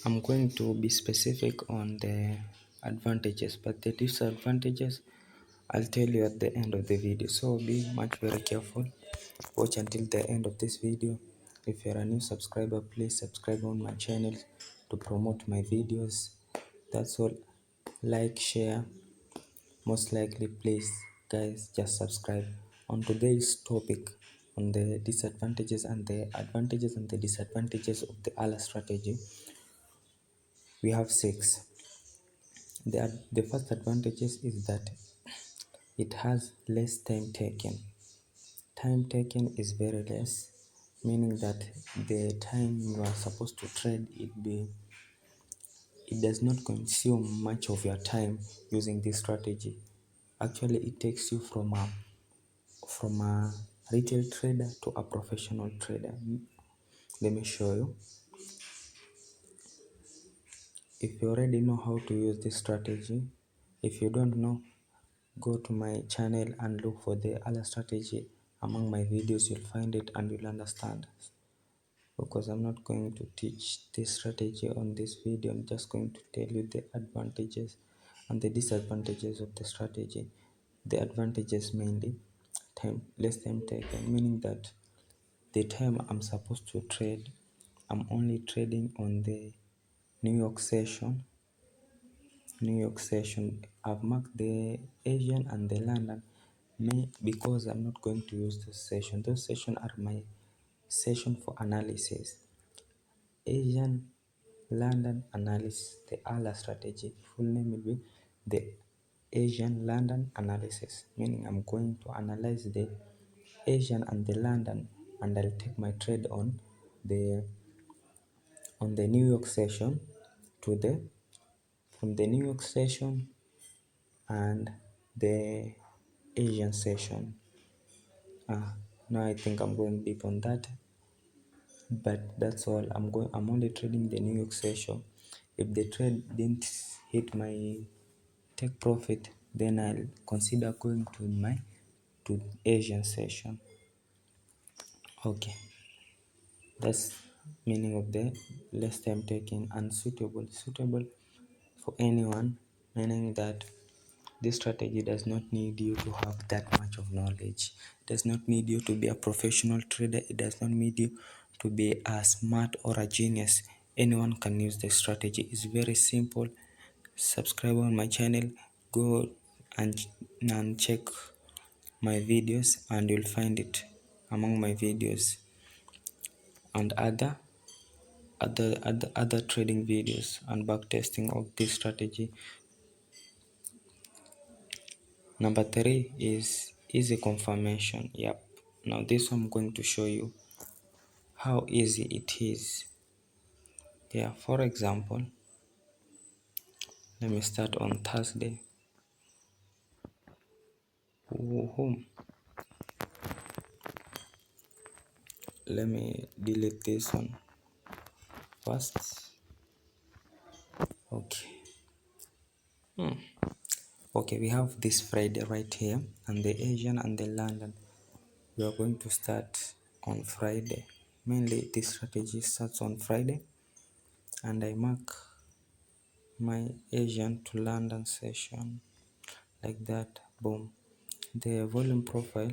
I'm going to be specific on the advantages, but the disadvantages I'll tell you at the end of the video. So be much very careful. Watch until the end of this video. If you're a new subscriber, please subscribe on my channel to promote my videos. That's all. Like, share. Most likely, please, guys, just subscribe. On today's topic, on the disadvantages and the advantages and the disadvantages of the ALA strategy, we have 6. The first advantages is that it has less time taken. Time taken is very less, meaning that the time you are supposed to trade it does not consume much of your time using this strategy. Actually, it takes you from a retail trader to a professional trader. Let me show you. If you already know how to use this strategy, if you don't know, go to my channel and look for the other strategy. Among my videos you'll find it and you'll understand, because I'm not going to teach this strategy on this video. I'm just going to tell you the advantages and the disadvantages of the strategy. The advantages mainly less time taken, meaning that the time I'm supposed to trade, I'm only trading on the New York session. I've marked the Asian and the London because I'm not going to use those sessions. Those sessions are my session for analysis. Asian London analysis, the ALA strategy. Full name will be the Asian London analysis, meaning I'm going to analyze the Asian and the London, and I'll take my trade on the New York session from the New York session and the Asian session. Now I think I'm going deep on that, but that's all. I'm only trading the New York session. If the trade didn't hit my take profit, then I'll consider going to Asian session. Okay, that's meaning of the less time taking and suitable for anyone, meaning that this strategy does not need you to have that much of knowledge. It does not need you to be a professional trader. It does not need you to be a smart or a genius. Anyone can use the strategy. It's very simple. Subscribe on my channel. Go and check my videos and you'll find it among my videos and other trading videos and backtesting of this strategy. Number 3 is easy confirmation. Yep. Now this I'm going to show you how easy it is. Yeah, for example, let me start on Thursday. Let me delete this one first. Okay. Okay, we have this Friday right here, and the Asian and the London. We are going to start on Friday. Mainly this strategy starts on Friday, and I mark my Asian to London session like that. Boom. The volume profile.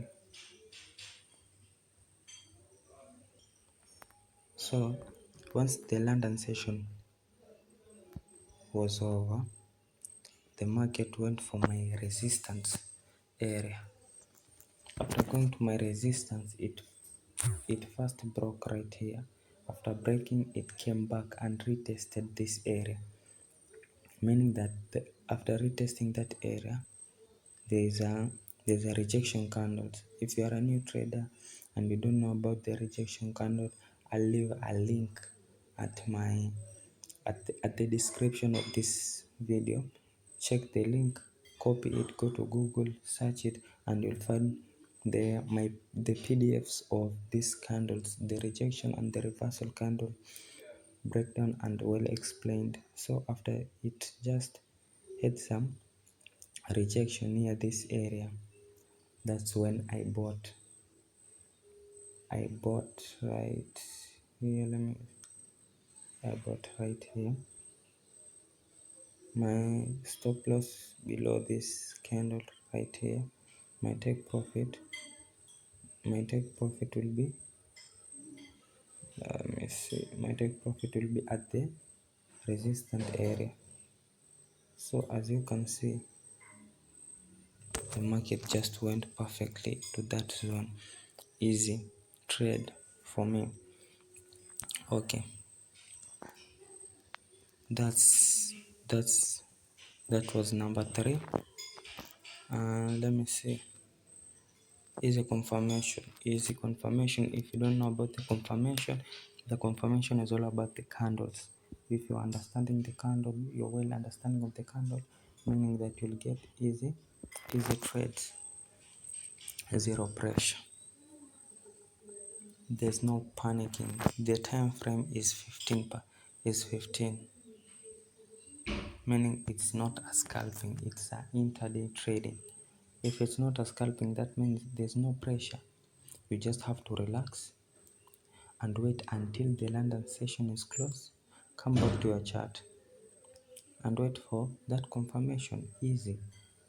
So once the London session was over, the market went for my resistance area. After going to my resistance, it first broke right here. After breaking, it came back and retested this area, meaning that after retesting that area, there's a rejection candle. If you are a new trader and you don't know about the rejection candle, I'll leave a link at the description of this video. Check the link, copy it, go to Google, search it, and you'll find the PDFs of these candles, the rejection and the reversal candle breakdown and well explained. So after it just hit some rejection near this area, that's when I bought right here. I bought right here. My stop loss below this candle right here. My take profit. My take profit will be. Let me see. My take profit will be at the resistance area. So as you can see, the market just went perfectly to that zone. Easy trade for me. Okay, that's that's that was number 3. Let me see. Easy confirmation. Easy confirmation. If you don't know about the confirmation is all about the candles. If you're understanding the candle, you're well understanding of the candle, meaning that you'll get easy trades, zero pressure. There's no panicking. The time frame is 15, meaning it's not a scalping, it's a intraday trading. If it's not a scalping, that means there's no pressure. You just have to relax and wait until the London session is closed. Come back to your chart and wait for that confirmation. Easy,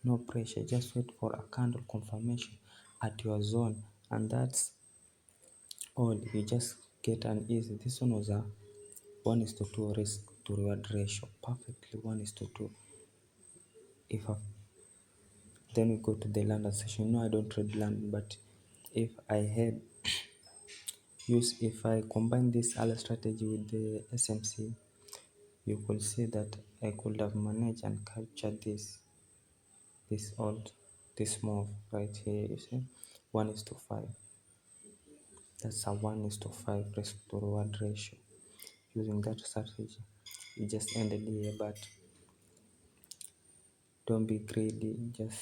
no pressure. Just wait for a candle confirmation at your zone, and that's all. You just get an easy. This one was a 1:2 risk to reward ratio, perfectly 1:2. If I, then we go to the London session. No, I don't trade London, but if I had if I combine this other strategy with the SMC, you could see that I could have managed and captured this move right here. You see, 1:5. That's a 1:5 risk to reward ratio. Using that strategy, it just ended here, but don't be greedy. Just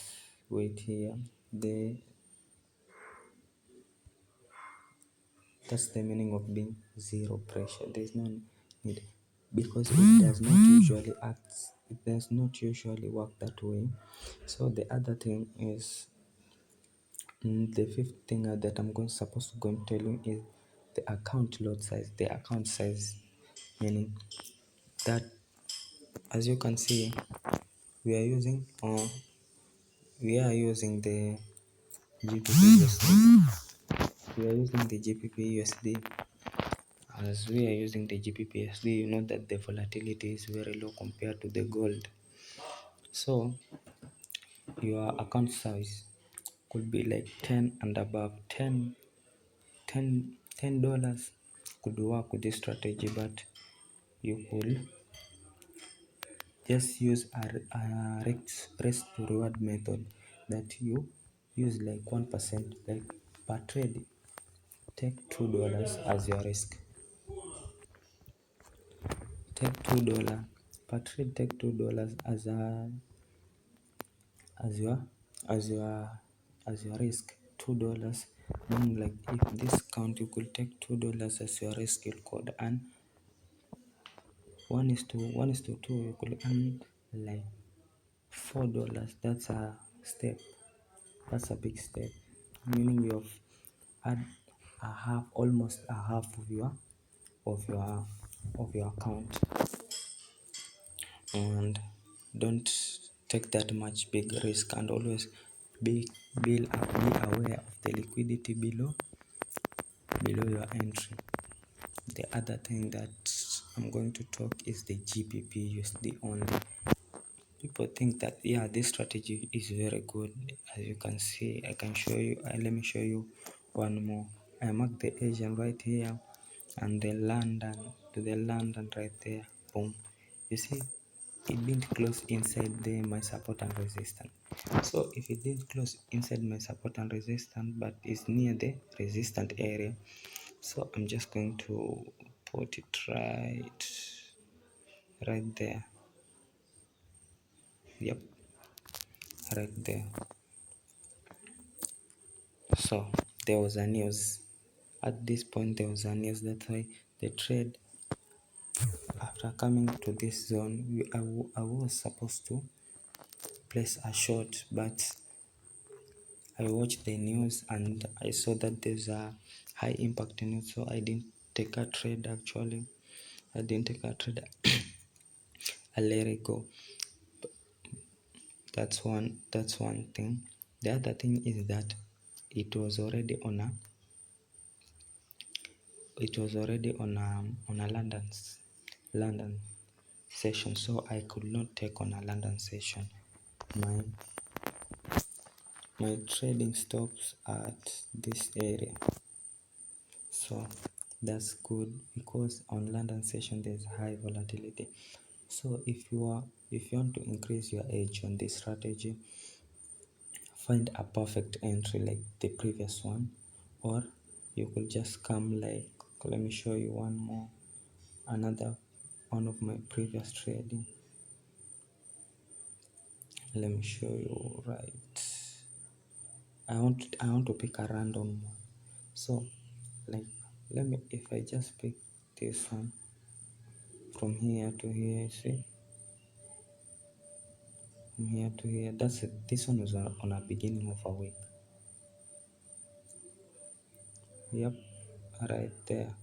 wait here. That's the meaning of being zero pressure. There's no need, because it does not usually work that way. So the other thing is, the fifth thing that supposed to go and tell you is the account lot size, the account size, meaning that, as you can see, we are using the GBP USD. We are using the GBP USD. As we are using the GBP USD, you know that the volatility is very low compared to the gold. So your account size could be like 10 and above. $10 could work with this strategy, but you could just use a risk to reward method that you use like 1%, like per trade. Take $2 as your risk. Take $2 per trade. Take $2 as your as your as your risk. $2, meaning like if this count, you could take $2 as your risk. You could earn 1:2. You could earn like $4. That's a step. That's a big step, meaning you have had almost a half of your of your account. And don't take that much big risk, and always be aware of the liquidity below your entry. The other thing that I'm going to talk is the GBP USD only. People think that, yeah, this strategy is very good. As you can see, I can show you. Let me show you one more. I mark the Asian right here, and the London right there. Boom. You see, it didn't close inside my support and resistance. So if it didn't close inside my support and resistance, but it's near the resistant area, so I'm just going to put it right there. Yep, right there. So there was a news. At this point, there was a news. That's why the trade, after coming to this zone, I was supposed to place a short, but I watched the news and I saw that there's a high impact in it, so I didn't take a trade actually. I didn't take a trade. I let it go. That's one thing. The other thing is that it was already on a London session, so I could not take on a London session. My trading stops at this area, so that's good because on London session there's high volatility. So if you want to increase your edge on this strategy, find a perfect entry like the previous one, or you could just come like, let me show you another one of my previous trading. Let me show you, right? I want to pick a random one. So like, let me, if I just pick this one from here to here, see, from here to here, that's it. This one was on a beginning of a week. Yep, right there.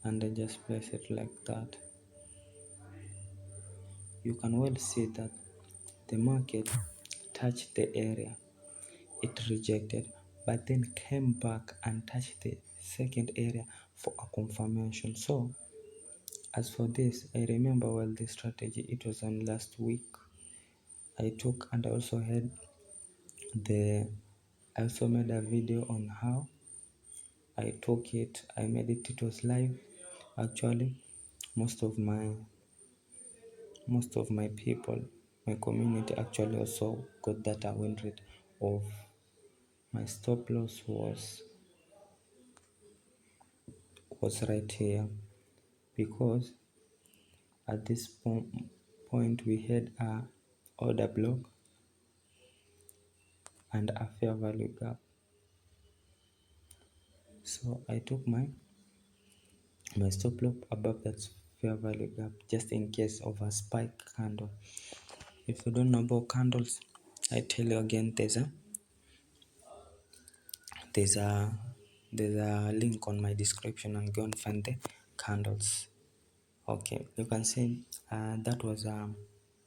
And I just place it like that. You can well see that the market touched the area it rejected, but then came back and touched the second area for a confirmation. So as for this, I remember well the strategy, it was on last week. I took, and I also had I also made a video on how I took it. I made it, it was live actually. Most of my people, my community actually also got that win rate of my stop loss was right here, because at this point we had a order block and a fair value gap. So I took my stop loss above that fair value gap just in case of a spike candle. If you don't know about candles, I tell you again, there's a link on my description, and go and find the candles. Okay, you can see that was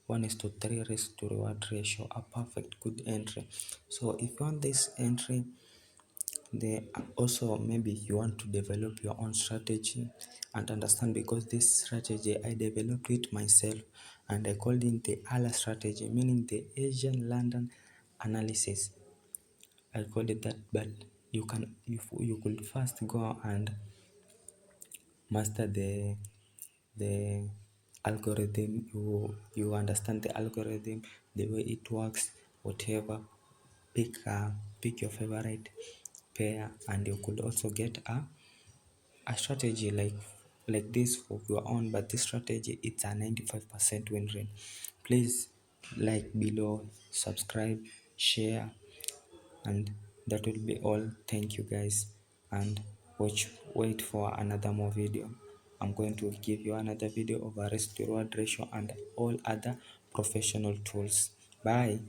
1:3 risk to reward ratio, a perfect good entry. So if you want this entry, also maybe you want to develop your own strategy and understand, because this strategy I developed it myself and I called it the ALA strategy, meaning the Asian London analysis. I called it that, but you could first go and master the algorithm. You understand the algorithm, the way it works, whatever. Pick your favorite pair, and you could also get a strategy like this for your own. But this strategy, it's a 95% win rate. Please like below, subscribe, share, and that will be all. Thank you guys, and wait for another more video. I'm going to give you another video of a risk to reward ratio and all other professional tools. Bye.